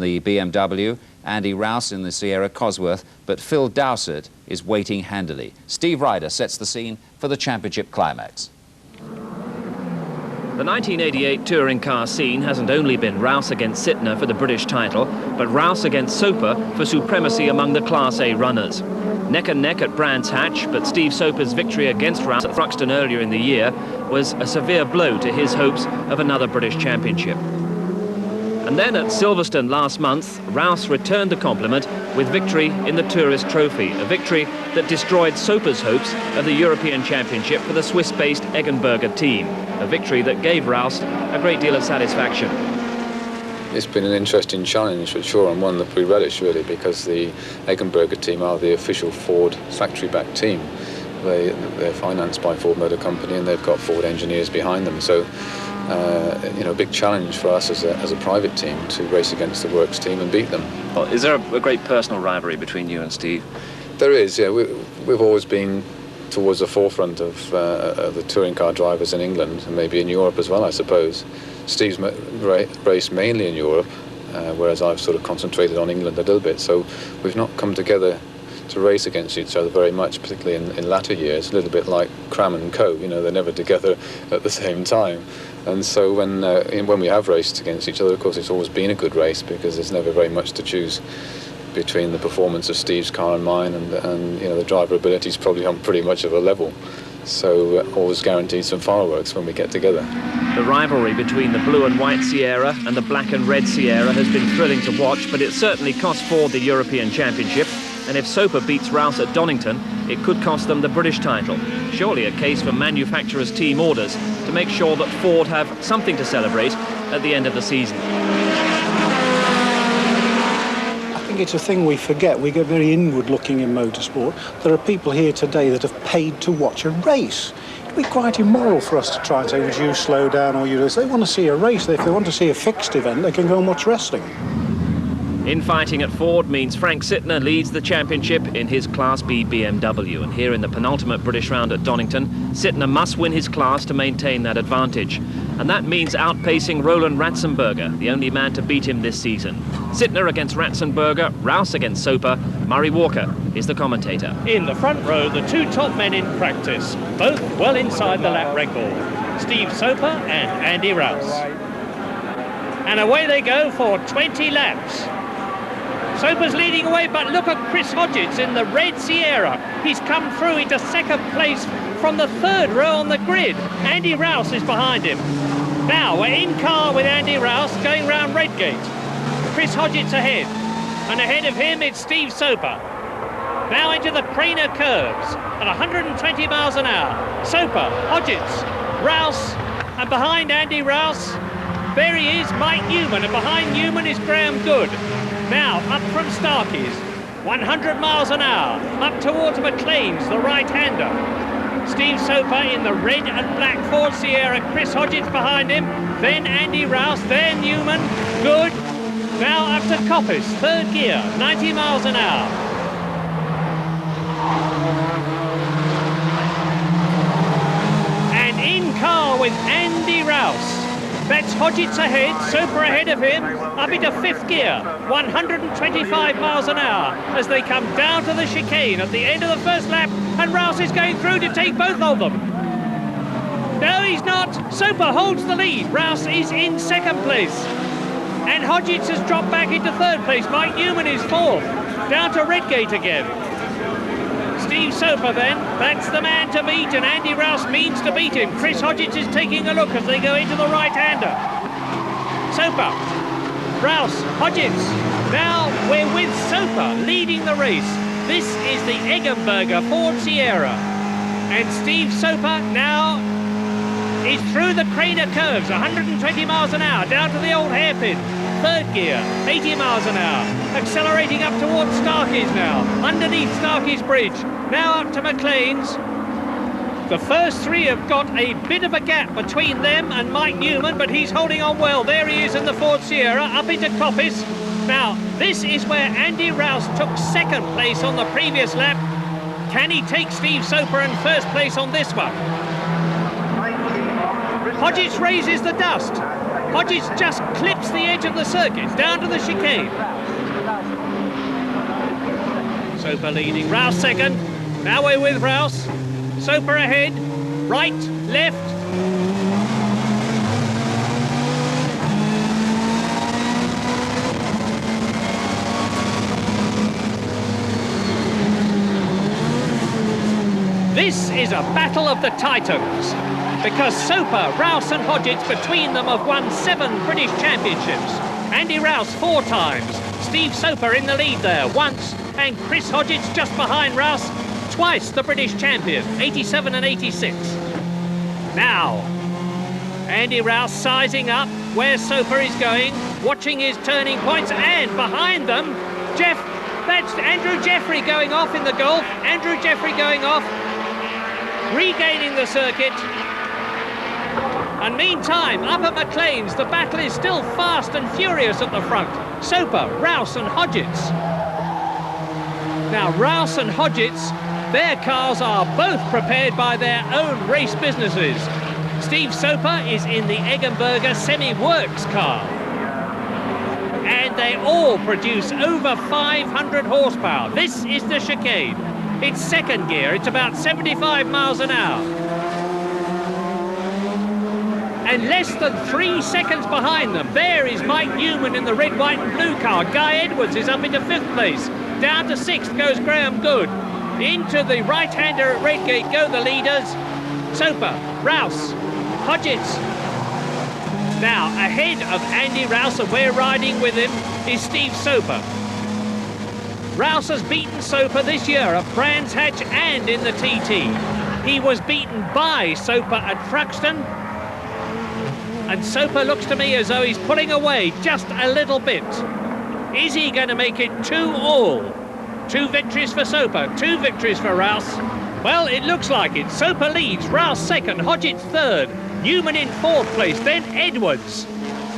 the BMW, Andy Rouse in the Sierra Cosworth, but Phil Dowsett is waiting handily. Steve Ryder sets the scene for the championship climax. The 1988 touring car scene hasn't only been Rouse against Sittner for the British title, but Rouse against Soper for supremacy among the Class A runners. Neck and neck at Brands Hatch, but Steve Soper's victory against Rouse at Thruxton earlier in the year was a severe blow to his hopes of another British championship. And then at Silverstone last month, Rouse returned the compliment with victory in the Tourist Trophy, a victory that destroyed Soper's hopes of the European Championship for the Swiss-based Eggenberger team, a victory that gave Rouse a great deal of satisfaction. It's been an interesting challenge for sure, and one that we relish really, because the Eggenberger team are the official Ford factory-backed team. They're financed by Ford Motor Company and they've got Ford engineers behind them. So, you know, a big challenge for us as a private team to race against the works team and beat them. Well, is there a great personal rivalry between you and Steve? There is, yeah. We've always been towards the forefront of the touring car drivers in England and maybe in Europe as well, I suppose. Steve's raced mainly in Europe, whereas I've sort of concentrated on England a little bit. So we've not come together to race against each other very much, particularly in latter years. A little bit like Cram and Co. You know, they're never together at the same time. And so when we have raced against each other, of course, it's always been a good race because there's never very much to choose between the performance of Steve's car and mine, and you know, the driver ability is probably on pretty much of a level. So always guaranteed some fireworks when we get together. The rivalry between the blue and white Sierra and the black and red Sierra has been thrilling to watch, but it certainly cost Ford the European Championship. And if Soper beats Rouse at Donington, it could cost them the British title. Surely a case for manufacturers' team orders to make sure that Ford have something to celebrate at the end of the season. I think it's a thing we forget. We get very inward-looking in motorsport. There are people here today that have paid to watch a race. It'd be quite immoral for us to try and say, would you slow down or you do this? They want to see a race. If they want to see a fixed event, they can go and watch wrestling. Infighting at Ford means Frank Sittner leads the championship in his Class B BMW. And here in the penultimate British round at Donington, Sittner must win his class to maintain that advantage. And that means outpacing Roland Ratzenberger, the only man to beat him this season. Sittner against Ratzenberger, Rouse against Soper. Murray Walker is the commentator. In the front row, the two top men in practice, both well inside the lap record, Steve Soper and Andy Rouse. And away they go for 20 laps. Soper's leading away, but look at Chris Hodgetts in the red Sierra. He's come through into second place from the third row on the grid. Andy Rouse is behind him. Now we're in car with Andy Rouse going round Redgate. Chris Hodgetts ahead. And ahead of him it's Steve Soper. Now into the Craner curves at 120 miles an hour. Soper, Hodgetts, Rouse, and behind Andy Rouse, there he is, Mike Newman, and behind Newman is Graham Good. Now, up from Starkey's, 100 miles an hour, up towards McLean's, the right-hander. Steve Soper in the red and black Ford Sierra, Chris Hodgetts behind him, then Andy Rouse, then Newman, Good. Now up to Coppice, third gear, 90 miles an hour. And in car with Andy Rouse. That's Hodgetts ahead, Soper ahead of him, up into fifth gear, 125 miles an hour as they come down to the chicane at the end of the first lap, and Rouse is going through to take both of them. No, he's not. Soper holds the lead. Rouse is in second place. And Hodgetts has dropped back into third place. Mike Newman is fourth, down to Redgate again. Steve Soper then, that's the man to beat, and Andy Rouse means to beat him. Chris Hodgetts is taking a look as they go into the right-hander. Soper, Rouse, Hodgetts. Now we're with Soper leading the race. This is the Eggenberger Ford Sierra. And Steve Soper now is through the Craner curves, 120 miles an hour, down to the old hairpin. Third gear, 80 miles an hour. Accelerating up towards Starkey's now, underneath Starkey's Bridge. Now up to McLean's. The first three have got a bit of a gap between them and Mike Newman, but he's holding on well. There he is in the Ford Sierra, up into Coppice. Now, this is where Andy Rouse took second place on the previous lap. Can he take Steve Soper in first place on this one? Hodgetts raises the dust. Hodgetts just clips the edge of the circuit, down to the chicane. Soper leading, Rouse second. Now we're with Rouse. Soper ahead, right, left. This is a battle of the Titans, because Soper, Rouse and Hodgetts between them have won 7 British Championships. Andy Rouse 4 times, Steve Soper in the lead there once, and Chris Hodgetts just behind Rouse, twice the British champion, 87 and 86. Now, Andy Rouse sizing up where Soper is going, watching his turning points, and behind them, that's Andrew Jeffrey going off in the Gulf. Andrew Jeffrey going off, regaining the circuit. And meantime, up at McLean's, the battle is still fast and furious at the front. Soper, Rouse and Hodgetts. Now, Rouse and Hodgetts, their cars are both prepared by their own race businesses. Steve Soper is in the Eggenberger semi-works car. And they all produce over 500 horsepower. This is the chicane. It's second gear, it's about 75 miles an hour. And less than 3 seconds behind them, there is Mike Newman in the red, white and blue car. Guy Edwards is up into 5th place. Down to 6th goes Graham Good. Into the right-hander at Redgate go the leaders. Soper, Rouse, Hodgetts. Now, ahead of Andy Rouse, and we're riding with him, is Steve Soper. Rouse has beaten Soper this year at Brands Hatch and in the TT. He was beaten by Soper at Thruxton. And Soper looks to me as though he's pulling away just a little bit. Is he going to make it 2-all? 2 victories for Soper, 2 victories for Rouse. Well, it looks like it. Soper leads, Rouse second, Hodgetts third, Newman in 4th place, then Edwards.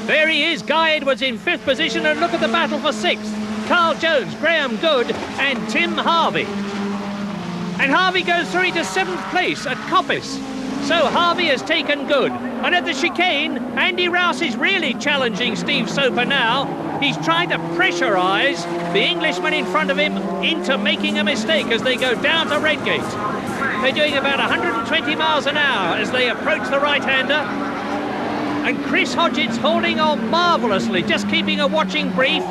There he is, Guy Edwards in 5th position, and look at the battle for 6th. Carl Jones, Graham Good and Tim Harvey. And Harvey goes through to 7th place at Coppice. So Harvey has taken Good. And at the chicane, Andy Rouse is really challenging Steve Soper now. He's trying to pressurise the Englishman in front of him into making a mistake as they go down to Redgate. They're doing about 120 miles an hour as they approach the right-hander. And Chris Hodgetts holding on marvellously, just keeping a watching brief.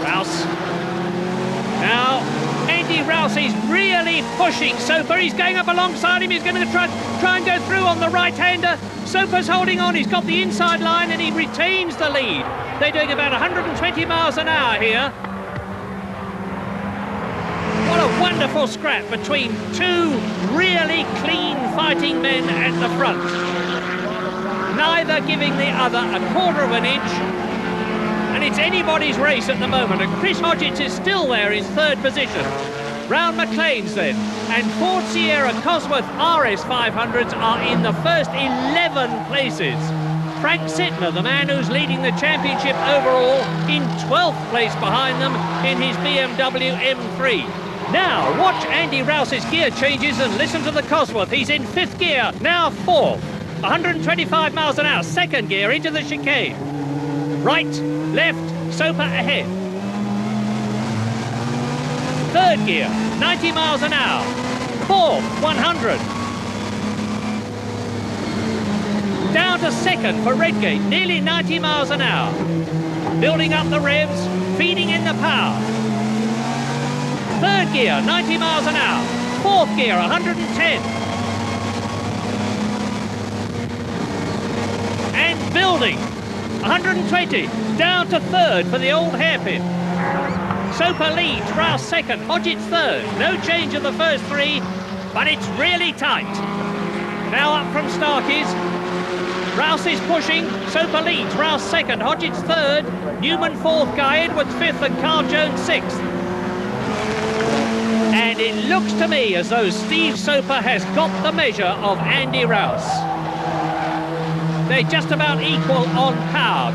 Rouse. Now, Andy Rouse is really pushing Soper. He's going up alongside him. He's going to try and go through on the right-hander. Soper's holding on. He's got the inside line and he retains the lead. They're doing about 120 miles an hour here. What a wonderful scrap between 2 really clean fighting men at the front. Neither giving the other a quarter of an inch. And it's anybody's race at the moment, and Chris Hodgetts is still there in 3rd position. Round McLean's then, and Ford Sierra Cosworth RS 500s are in the first 11 places. Frank Sittner, the man who's leading the championship overall, in 12th place behind them in his BMW M3. Now, watch Andy Rouse's gear changes and listen to the Cosworth. He's in 5th gear, now 4th. 125 miles an hour, 2nd gear into the chicane. Right, left, Soper ahead. 3rd gear, 90 miles an hour. 4th, 100. Down to 2nd for Redgate, nearly 90 miles an hour. Building up the revs, feeding in the power. 3rd gear, 90 miles an hour. 4th gear, 110. And building. 120, down to 3rd for the old hairpin. Soper leads, Rouse 2nd, Hodgetts 3rd. No change in the first 3, but it's really tight. Now up from Starkey's. Rouse is pushing, Soper leads, Rouse 2nd, Hodgetts 3rd, Newman 4th, Guy Edwards 5th and Carl Jones 6th. And it looks to me as though Steve Soper has got the measure of Andy Rouse. They're just about equal on power.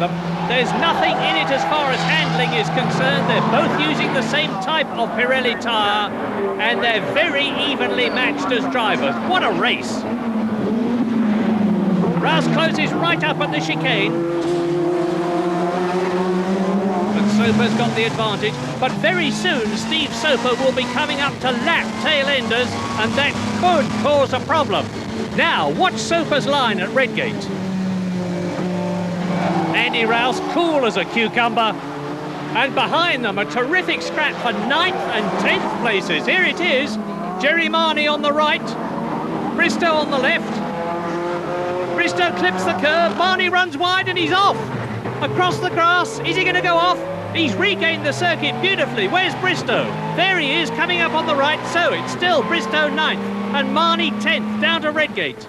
There's nothing in it as far as handling is concerned. They're both using the same type of Pirelli tyre, and they're very evenly matched as drivers. What a race! Rouse closes right up at the chicane. But Soper's got the advantage. But very soon, Steve Soper will be coming up to lap tail-enders, and that could cause a problem. Now, watch Soper's line at Redgate. Andy Rouse, cool as a cucumber. And behind them, a terrific scrap for 9th and 10th places. Here it is. Jerry Marnie on the right. Bristow on the left. Bristow clips the curve. Marnie runs wide and he's off. Across the grass. Is he going to go off? He's regained the circuit beautifully. Where's Bristow? There he is, coming up on the right. So it's still Bristow 9th and Marnie 10th down to Redgate.